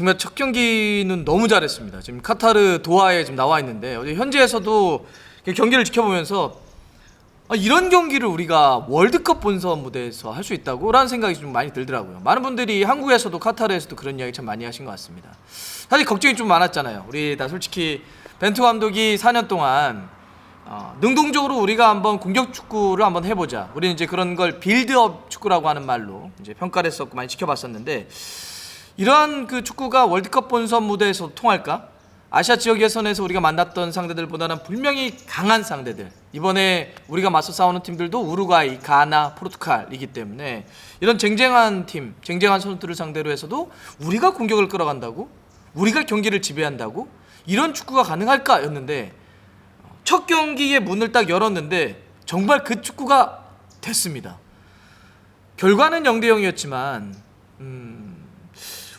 정말 첫 경기는 너무 잘했습니다. 지금 카타르 도하에 지금 나와 있는데 어제 현지에서도 경기를 지켜보면서 이런 경기를 우리가 월드컵 본선 무대에서 할 수 있다고? 라는 생각이 좀 많이 들더라고요. 많은 분들이 한국에서도 카타르에서도 그런 이야기 참 많이 하신 것 같습니다. 사실 걱정이 좀 많았잖아요. 우리 다 솔직히 벤투 감독이 4년 동안 능동적으로 우리가 한번 공격 축구를 한번 해보자. 우리는 이제 그런 걸 빌드업 축구라고 하는 말로 이제 평가를 했었고 많이 지켜봤었는데, 이러한 그 축구가 월드컵 본선 무대에서 통할까? 아시아 지역 예선에서 우리가 만났던 상대들보다는 분명히 강한 상대들, 이번에 우리가 맞서 싸우는 팀들도 우루과이, 가나, 포르투갈이기 때문에 이런 쟁쟁한 팀, 쟁쟁한 선수들을 상대로 해서도 우리가 공격을 끌어간다고? 우리가 경기를 지배한다고? 이런 축구가 가능할까? 였는데 첫 경기에 문을 딱 열었는데 정말 그 축구가 됐습니다. 결과는 0대 0이었지만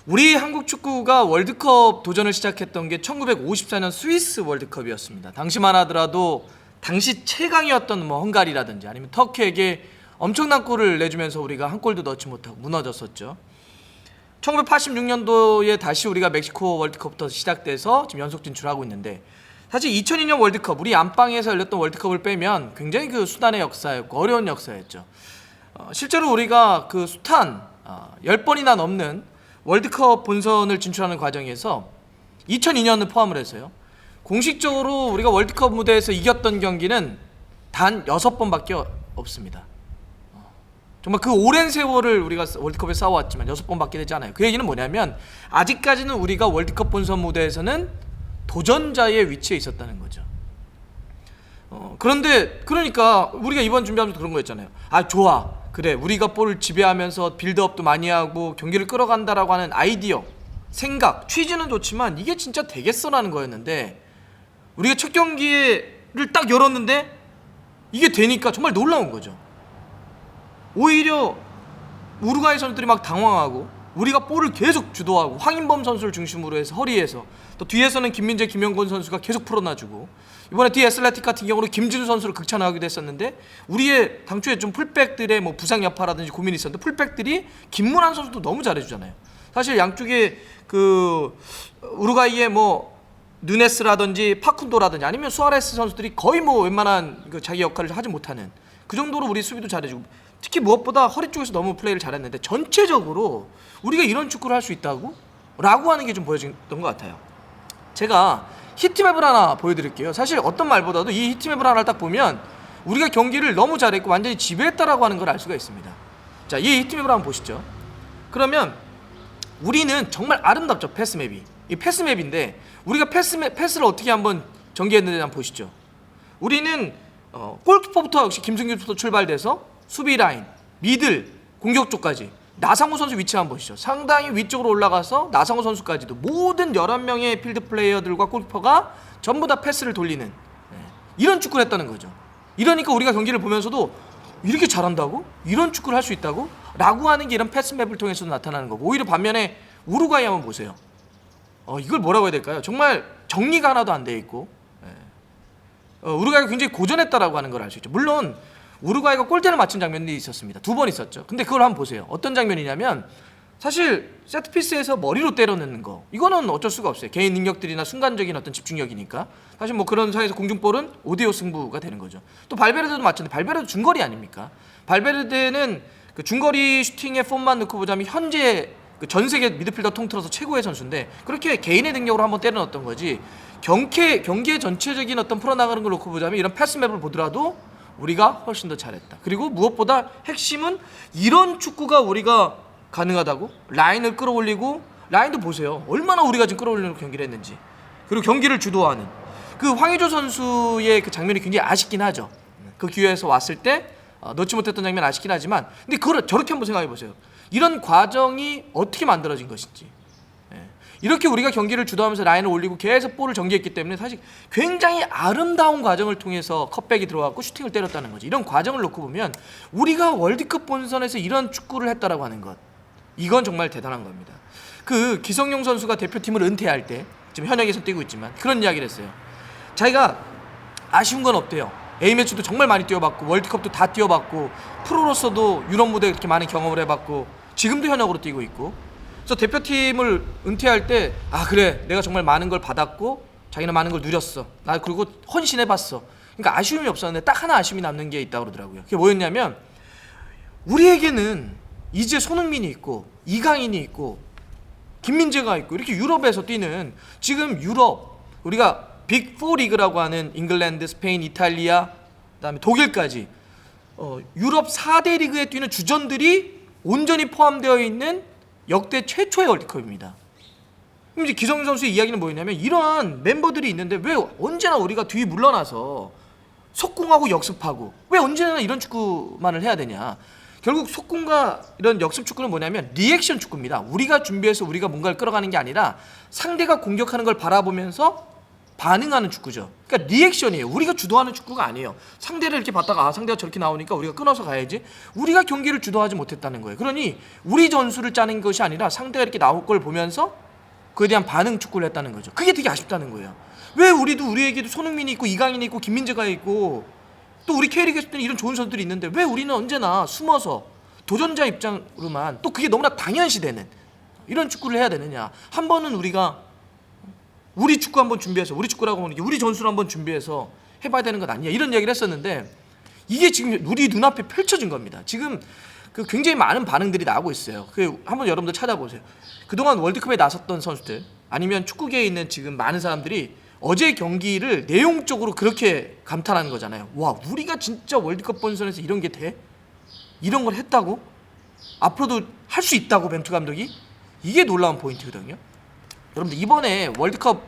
우리 한국 축구가 월드컵 도전을 시작했던 게 1954년 스위스 월드컵이었습니다. 당시만 하더라도 당시 최강이었던 헝가리라든지 아니면 터키에게 엄청난 골을 내주면서 우리가 한 골도 넣지 못하고 무너졌었죠. 1986년도에 다시 우리가 멕시코 월드컵부터 시작돼서 지금 연속 진출하고 있는데, 사실 2002년 월드컵, 우리 안방에서 열렸던 월드컵을 빼면 굉장히 그 수단의 역사였고 어려운 역사였죠. 실제로 우리가 그 숱한 10번이나 넘는 월드컵 본선을 진출하는 과정에서 2002년을 포함을 해서요, 공식적으로 우리가 월드컵 무대에서 이겼던 경기는 단 6번밖에 없습니다. 정말 그 오랜 세월을 우리가 월드컵에 싸워왔지만 6번밖에 되지 않아요. 그 얘기는 뭐냐면 아직까지는 우리가 월드컵 본선 무대에서는 도전자의 위치에 있었다는 거죠. 그런데 그러니까 우리가 이번 준비하면서 그런 거였잖아요. 좋아, 그래, 우리가 볼을 지배하면서 빌드업도 많이 하고 경기를 끌어간다라고 하는 아이디어, 생각, 취지는 좋지만 이게 진짜 되겠어라는 거였는데, 우리가 첫 경기를 딱 열었는데 이게 되니까 정말 놀라운 거죠. 오히려 우루과이 선수들이 막 당황하고 우리가 볼을 계속 주도하고 황인범 선수를 중심으로 해서 허리에서, 또 뒤에서는 김민재, 김영권 선수가 계속 풀어놔주고, 이번에 뒤에 애슬레틱 같은 경우는 김진우 선수를 극찬하기도 했었는데, 우리의 당초에 좀 풀백들의 부상 여파라든지 고민이 있었는데 풀백들이 김문환 선수도 너무 잘해주잖아요. 사실 양쪽에 그 우루과이의 누네스라든지 파쿤도라든지 아니면 수아레스 선수들이 거의 웬만한 그 자기 역할을 하지 못하는 그 정도로 우리 수비도 잘해주고, 특히 무엇보다 허리 쪽에서 너무 플레이를 잘했는데 전체적으로 우리가 이런 축구를 할 수 있다고? 라고 하는 게 좀 보여졌던 것 같아요. 제가 히트맵을 하나 보여드릴게요. 사실 어떤 말보다도 이 히트맵을 하나 딱 보면 우리가 경기를 너무 잘했고 완전히 지배했다라고 하는 걸 알 수가 있습니다. 자, 이 히트맵을 한번 보시죠. 그러면 우리는 정말 아름답죠, 패스맵이. 이 패스맵인데 우리가 패스를 어떻게 한번 전개했는지 한번 보시죠. 우리는 골키퍼부터 역시 김승규부터 출발돼서 수비 라인, 미들, 공격 쪽까지 나상호 선수 위치 한번 보시죠. 상당히 위쪽으로 올라가서 나상호 선수까지도 모든 11명의 필드 플레이어들과 골키퍼가 전부 다 패스를 돌리는 이런 축구를 했다는 거죠. 이러니까 우리가 경기를 보면서도 이렇게 잘한다고? 이런 축구를 할 수 있다고? 라고 하는 게 이런 패스맵을 통해서도 나타나는 거고, 오히려 반면에 우루과이 한번 보세요. 이걸 뭐라고 해야 될까요? 정말 정리가 하나도 안 돼 있고, 우루과이가 굉장히 고전했다라고 하는 걸 알 수 있죠. 물론 우루과이가 골대를 맞춘 장면이 있었습니다. 2번 있었죠. 근데 그걸 한번 보세요. 어떤 장면이냐면, 사실 세트피스에서 머리로 때려넣는 거, 이거는 어쩔 수가 없어요. 개인 능력들이나 순간적인 어떤 집중력이니까. 사실 그런 사이에서 공중볼은 5대5 승부가 되는 거죠. 또 발베르데도 마찬가지. 발베르데 중거리 아닙니까? 발베르데는 그 중거리 슈팅의 폼만 넣고 보자면 현재 그 전 세계 미드필더 통틀어서 최고의 선수인데, 그렇게 개인의 능력으로 한번 때려넣었던 거지, 경기의 전체적인 어떤 풀어나가는 걸 놓고 보자면 이런 패스맵을 보더라도 우리가 훨씬 더 잘했다. 그리고 무엇보다 핵심은 이런 축구가 우리가 가능하다고? 라인을 끌어올리고, 라인도 보세요. 얼마나 우리가 지금 끌어올리는 경기를 했는지. 그리고 경기를 주도하는 그 황의조 선수의 그 장면이 굉장히 아쉽긴 하죠. 그 기회에서 왔을 때 넣지 못했던 장면 아쉽긴 하지만, 근데 그걸 저렇게 한번 생각해 보세요. 이런 과정이 어떻게 만들어진 것인지. 이렇게 우리가 경기를 주도하면서 라인을 올리고 계속 볼을 전개했기 때문에 사실 굉장히 아름다운 과정을 통해서 컷백이 들어갔고 슈팅을 때렸다는 거지. 이런 과정을 놓고 보면 우리가 월드컵 본선에서 이런 축구를 했다라고 하는 것, 이건 정말 대단한 겁니다. 그 기성용 선수가 대표팀을 은퇴할 때, 지금 현역에서 뛰고 있지만 그런 이야기를 했어요. 자기가 아쉬운 건 없대요. A매치도 정말 많이 뛰어봤고 월드컵도 다 뛰어봤고 프로로서도 유럽 무대에 그렇게 많은 경험을 해봤고 지금도 현역으로 뛰고 있고, 그래서 대표팀을 은퇴할 때 아 그래 내가 정말 많은 걸 받았고 자기는 많은 걸 누렸어. 나 그리고 헌신해봤어. 그러니까 아쉬움이 없었는데 딱 하나 아쉬움이 남는 게 있다고 그러더라고요. 그게 뭐였냐면 우리에게는 이제 손흥민이 있고 이강인이 있고 김민재가 있고 이렇게 유럽에서 뛰는 지금 유럽 우리가 빅4 리그라고 하는 잉글랜드, 스페인, 이탈리아 그다음에 독일까지 유럽 4대 리그에 뛰는 주전들이 온전히 포함되어 있는 역대 최초의 월드컵입니다. 그럼 이제 기성용 선수의 이야기는 뭐였냐면 이러한 멤버들이 있는데 왜 언제나 우리가 뒤에 물러나서 속공하고 역습하고 왜 언제나 이런 축구만을 해야 되냐. 결국 속공과 이런 역습 축구는 뭐냐면 리액션 축구입니다. 우리가 준비해서 우리가 뭔가를 끌어가는 게 아니라 상대가 공격하는 걸 바라보면서 반응하는 축구죠. 그러니까 리액션이에요. 우리가 주도하는 축구가 아니에요. 상대를 이렇게 봤다가 아 상대가 저렇게 나오니까 우리가 끊어서 가야지. 우리가 경기를 주도하지 못했다는 거예요. 그러니 우리 전술을 짜는 것이 아니라 상대가 이렇게 나올 걸 보면서 그에 대한 반응 축구를 했다는 거죠. 그게 되게 아쉽다는 거예요. 왜 우리에게도 손흥민이 있고 이강인이 있고 김민재가 있고 또 우리 K리그에서 뛰는 이런 좋은 선수들이 있는데 왜 우리는 언제나 숨어서 도전자 입장으로만 또 그게 너무나 당연시되는 이런 축구를 해야 되느냐. 한 번은 우리가 우리 축구 한번 준비해서 우리 축구라고 하는 게 우리 전술을 한번 준비해서 해봐야 되는 것 아니냐 이런 얘기를 했었는데 이게 지금 우리 눈앞에 펼쳐진 겁니다. 지금 그 굉장히 많은 반응들이 나오고 있어요. 그 한번 여러분들 찾아보세요. 그동안 월드컵에 나섰던 선수들 아니면 축구계에 있는 지금 많은 사람들이 어제 경기를 내용적으로 그렇게 감탄하는 거잖아요. 와 우리가 진짜 월드컵 본선에서 이런 게 돼? 이런 걸 했다고? 앞으로도 할 수 있다고 벤투 감독이? 이게 놀라운 포인트거든요. 여러분들 이번에 월드컵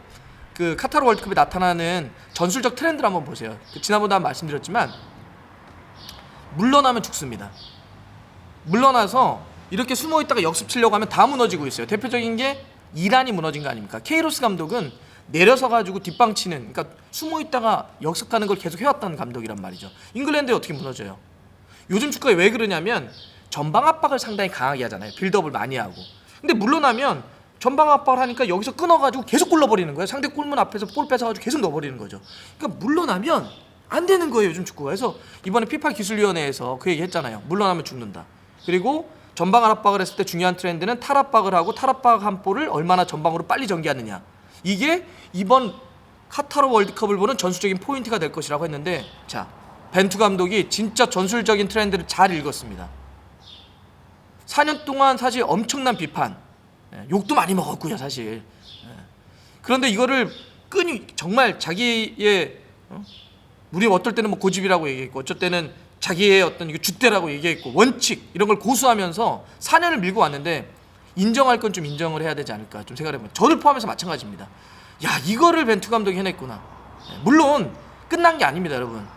그 카타르 월드컵에 나타나는 전술적 트렌드를 한번 보세요. 지난번에 한번 말씀드렸지만 물러나면 죽습니다. 물러나서 이렇게 숨어있다가 역습 치려고 하면 다 무너지고 있어요. 대표적인 게 이란이 무너진 거 아닙니까? 케이로스 감독은 내려서 가지고 뒷방 치는 그러니까 숨어있다가 역습하는 걸 계속 해왔다는 감독이란 말이죠. 잉글랜드에 어떻게 무너져요? 요즘 축구가 왜 그러냐면 전방 압박을 상당히 강하게 하잖아요. 빌드업을 많이 하고. 근데 물러나면 전방 압박을 하니까 여기서 끊어가지고 계속 골라버리는 거예요. 상대 골문 앞에서 볼 뺏어가지고 계속 넣어버리는 거죠. 그러니까 물러나면 안 되는 거예요. 요즘 축구가. 그래서 이번에 피파 기술위원회에서 그 얘기 했잖아요. 물러나면 죽는다. 그리고 전방 압박을 했을 때 중요한 트렌드는 탈압박을 하고 탈압박 한 볼을 얼마나 전방으로 빨리 전개하느냐. 이게 이번 카타르 월드컵을 보는 전술적인 포인트가 될 것이라고 했는데 자 벤투 감독이 진짜 전술적인 트렌드를 잘 읽었습니다. 4년 동안 사실 엄청난 비판 욕도 많이 먹었고요 사실. 그런데 이거를 정말 자기의 우리 어떨 때는 뭐 고집이라고 얘기했고 어쩔 때는 자기의 어떤 이거 줏대라고 얘기했고 원칙 이런 걸 고수하면서 4년을 밀고 왔는데 인정할 건 좀 인정을 해야 되지 않을까 좀 생각해보면 저를 포함해서 마찬가지입니다. 야 이거를 벤투 감독이 해냈구나. 물론 끝난 게 아닙니다 여러분.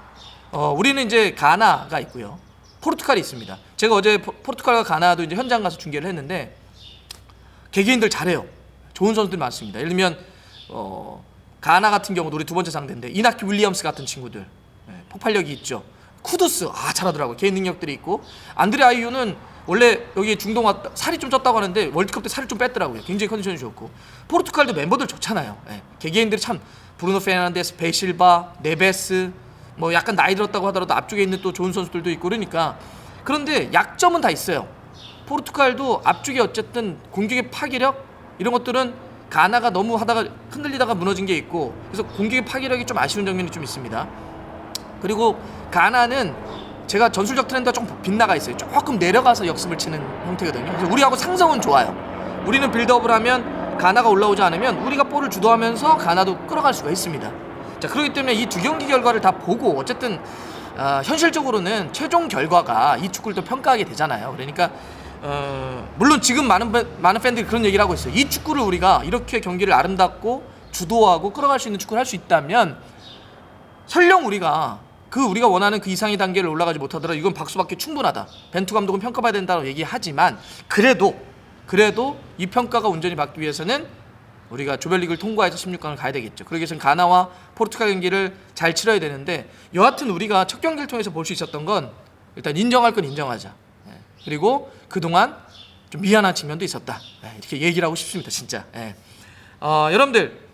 우리는 이제 가나가 있고요 포르투갈이 있습니다. 제가 어제 포르투갈과 가나도 이제 현장 가서 중계를 했는데 개개인들 잘해요. 좋은 선수들 많습니다. 예를 들면 가나 같은 경우도 우리 두 번째 상대인데 이나키 윌리엄스 같은 친구들 폭발력이 있죠. 쿠두스 잘하더라고요. 개인 능력들이 있고 안드레 아이유는 원래 여기 중동 왔다 살이 좀 쪘다고 하는데 월드컵 때 살을 좀 뺐더라고요. 굉장히 컨디션이 좋고 포르투갈도 멤버들 좋잖아요. 개개인들이 참 브루노 페르난데스, 베실바, 네베스 뭐 약간 나이 들었다고 하더라도 앞쪽에 있는 또 좋은 선수들도 있고 그러니까 그런데 약점은 다 있어요. 포르투갈도 앞쪽에 어쨌든 공격의 파괴력 이런 것들은 가나가 너무 하다가 흔들리다가 무너진 게 있고 그래서 공격의 파괴력이 좀 아쉬운 장면이 좀 있습니다. 그리고 가나는 제가 전술적 트렌드가 좀 빗나가 있어요. 조금 내려가서 역습을 치는 형태거든요. 그래서 우리하고 상성은 좋아요. 우리는 빌드업을 하면 가나가 올라오지 않으면 우리가 볼을 주도하면서 가나도 끌어갈 수가 있습니다. 자 그렇기 때문에 이 두 경기 결과를 다 보고 어쨌든 현실적으로는 최종 결과가 이 축구를 또 평가하게 되잖아요. 그러니까 물론 지금 많은 팬들이 그런 얘기를 하고 있어요. 이 축구를 우리가 이렇게 경기를 아름답고 주도하고 끌어갈 수 있는 축구를 할 수 있다면 설령 우리가 원하는 그 이상의 단계를 올라가지 못하더라도 이건 박수받기 충분하다. 벤투 감독은 평가받아야 된다고 얘기하지만 그래도 이 평가가 온전히 받기 위해서는 우리가 조별리그를 통과해서 16강을 가야 되겠죠. 그러기 위해서는 가나와 포르투갈 경기를 잘 치러야 되는데 여하튼 우리가 첫 경기를 통해서 볼 수 있었던 건 일단 인정할 건 인정하자. 그리고 그동안 좀 미안한 측면도 있었다. 이렇게 얘기를 하고 싶습니다. 진짜. 여러분들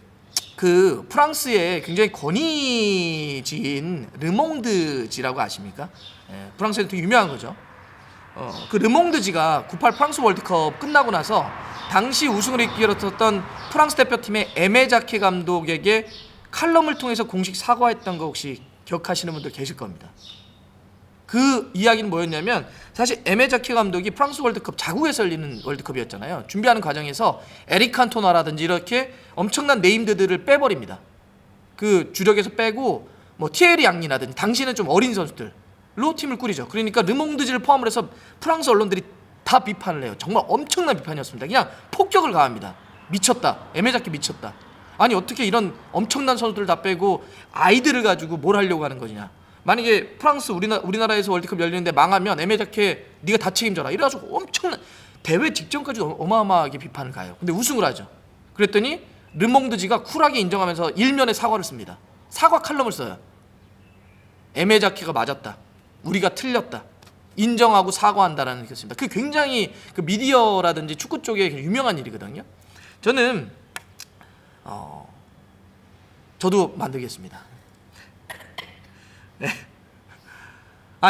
그 프랑스의 굉장히 권위지인 르몽드지라고 아십니까? 프랑스에서 되게 유명한 거죠. 그 르몽드지가 98 프랑스 월드컵 끝나고 나서 당시 우승을 이끌었던 프랑스 대표팀의 에메 자케 감독에게 칼럼을 통해서 공식 사과했던 거 혹시 기억하시는 분들 계실 겁니다. 그 이야기는 뭐였냐면 사실 에메 자케 감독이 프랑스 월드컵 자국에서 열리는 월드컵이었잖아요. 준비하는 과정에서 에릭 칸토나라든지 이렇게 엄청난 네임드들을 빼버립니다. 그 주력에서 빼고 뭐 티에리 앙리라든지 당시에는 좀 어린 선수들로 팀을 꾸리죠. 그러니까 르몽드지를 포함을 해서 프랑스 언론들이 다 비판을 해요. 정말 엄청난 비판이었습니다. 그냥 폭격을 가합니다. 미쳤다. 에메 자케 미쳤다. 아니 어떻게 이런 엄청난 선수들을 다 빼고 아이들을 가지고 뭘 하려고 하는 거냐. 만약에 프랑스 우리나라에서 월드컵 열리는데 망하면 에메 자케 네가 다 책임져라 이래가지고 엄청난 대회 직전까지 어마어마하게 비판을 가요. 근데 우승을 하죠. 그랬더니 르몽드지가 쿨하게 인정하면서 일면에 사과를 씁니다. 사과 칼럼을 써요. 에메 자케가 맞았다. 우리가 틀렸다. 인정하고 사과한다라는 것입니다. 그 굉장히 그 미디어라든지 축구 쪽에 유명한 일이거든요. 저는 저도 만들겠습니다. 네.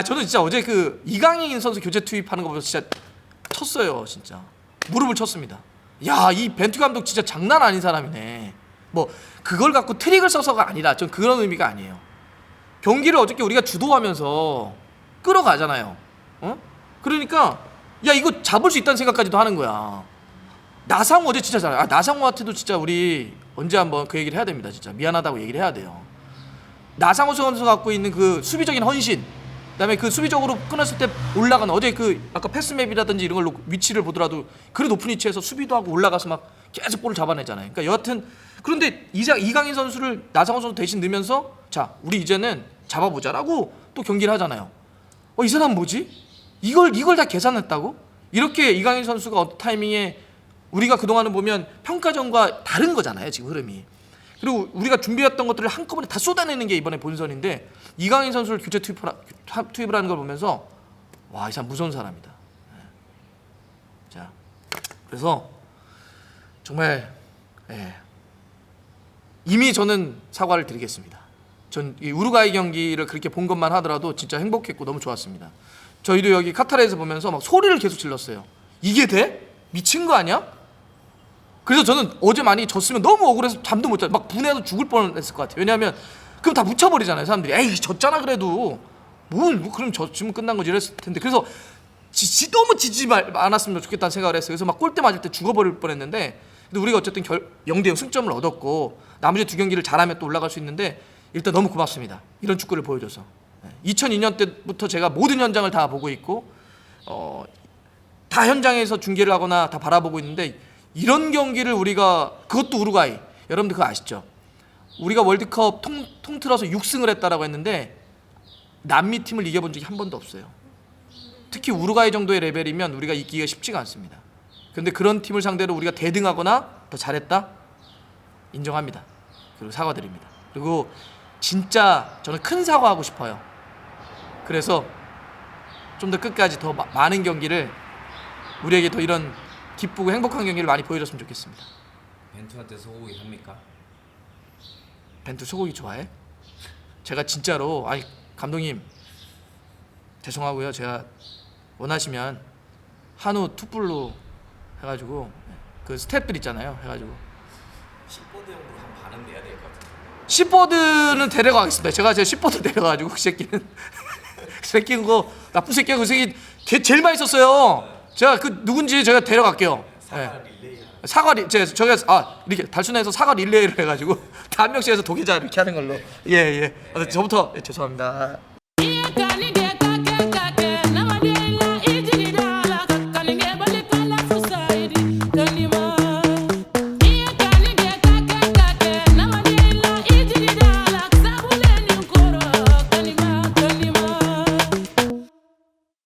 저는 진짜 어제 그 이강인 선수 교체 투입하는 거 보면서 진짜 쳤어요. 진짜 무릎을 쳤습니다. 야, 이 벤투 감독 진짜 장난 아닌 사람이네. 뭐 그걸 갖고 트릭을 써서가 아니라 전 그런 의미가 아니에요. 경기를 어저께 우리가 주도하면서 끌어가잖아요. 그러니까 야 이거 잡을 수 있다는 생각까지도 하는 거야. 나상호 어제 진짜 잘해. 나상호한테도 진짜 우리 언제 한번 그 얘기를 해야 됩니다. 진짜 미안하다고 얘기를 해야 돼요. 나상호 선수가 갖고 있는 그 수비적인 헌신, 그다음에 그 수비적으로 끊었을 때 올라가는 어제 그 아까 패스맵이라든지 이런 걸로 위치를 보더라도 그 높은 위치에서 수비도 하고 올라가서 막 계속 볼을 잡아내잖아요. 그러니까 여하튼 그런데 이강인 선수를 나상호 선수 대신 넣으면서 자 우리 이제는 잡아보자라고 또 경기를 하잖아요. 이 사람 뭐지? 이걸 다 계산했다고? 이렇게 이강인 선수가 어떤 타이밍에 우리가 그동안은 보면 평가전과 다른 거잖아요. 지금 흐름이. 그리고 우리가 준비했던 것들을 한꺼번에 다 쏟아내는 게 이번에 본선인데 이강인 선수를 교체 투입을 하는 걸 보면서 와, 이 사람 무서운 사람이다. 자, 그래서 정말 이미 저는 사과를 드리겠습니다. 전 이 우루과이 경기를 그렇게 본 것만 하더라도 진짜 행복했고 너무 좋았습니다. 저희도 여기 카타르에서 보면서 막 소리를 계속 질렀어요. 이게 돼? 미친 거 아니야? 그래서 저는 어제 많이 졌으면 너무 억울해서 잠도 못 자요. 막 분해서 죽을 뻔했을 것 같아요. 왜냐하면 그럼 다 묻혀버리잖아요. 사람들이 에이 졌잖아 그래도 뭐 그럼 졌으면 끝난 거지 이랬을 텐데. 그래서 너무 지지 않았으면 좋겠다는 생각을 했어요. 그래서 막 골대 맞을 때 죽어버릴 뻔했는데 근데 우리가 어쨌든 0대0 승점을 얻었고 나머지 두 경기를 잘하면 또 올라갈 수 있는데 일단 너무 고맙습니다. 이런 축구를 보여줘서. 2002년 때부터 제가 모든 현장을 다 보고 있고 다 현장에서 중계를 하거나 다 바라보고 있는데 이런 경기를 우리가 그것도 우루과이 여러분들 그거 아시죠? 우리가 월드컵 통틀어서 6승을 했다라고 했는데 남미 팀을 이겨본 적이 한 번도 없어요. 특히 우루과이 정도의 레벨이면 우리가 이기기가 쉽지가 않습니다. 그런데 그런 팀을 상대로 우리가 대등하거나 더 잘했다? 인정합니다. 그리고 사과드립니다. 그리고 진짜 저는 큰 사과하고 싶어요. 그래서 좀 더 끝까지 더 많은 경기를 우리에게 더 이런 기쁘고 행복한 경기를 많이 보여줬으면 좋겠습니다. 벤투한테 소고기 삽니까? 벤투 소고기 좋아해? 제가 진짜로 감독님 죄송하고요. 제가 원하시면 한우 투뿔로 해가지고 그 스태프들 있잖아요. 해가지고 시포드 형도 한 반은 내야 될 것 같은데. 시포드는 데려가겠습니다. 제가 시포드 데려가지고 그 새끼는 그 새끼는 거 나쁜 새끼가 그 새끼 제일 맛있었어요. 제가 그 누군지 제가 데려갈게요. 사과 제가 이렇게 달순에서 사과 릴레이를 해가지고 한 명씩 해서 도계자 이렇게 하는 걸로. 예. 저부터 죄송합니다.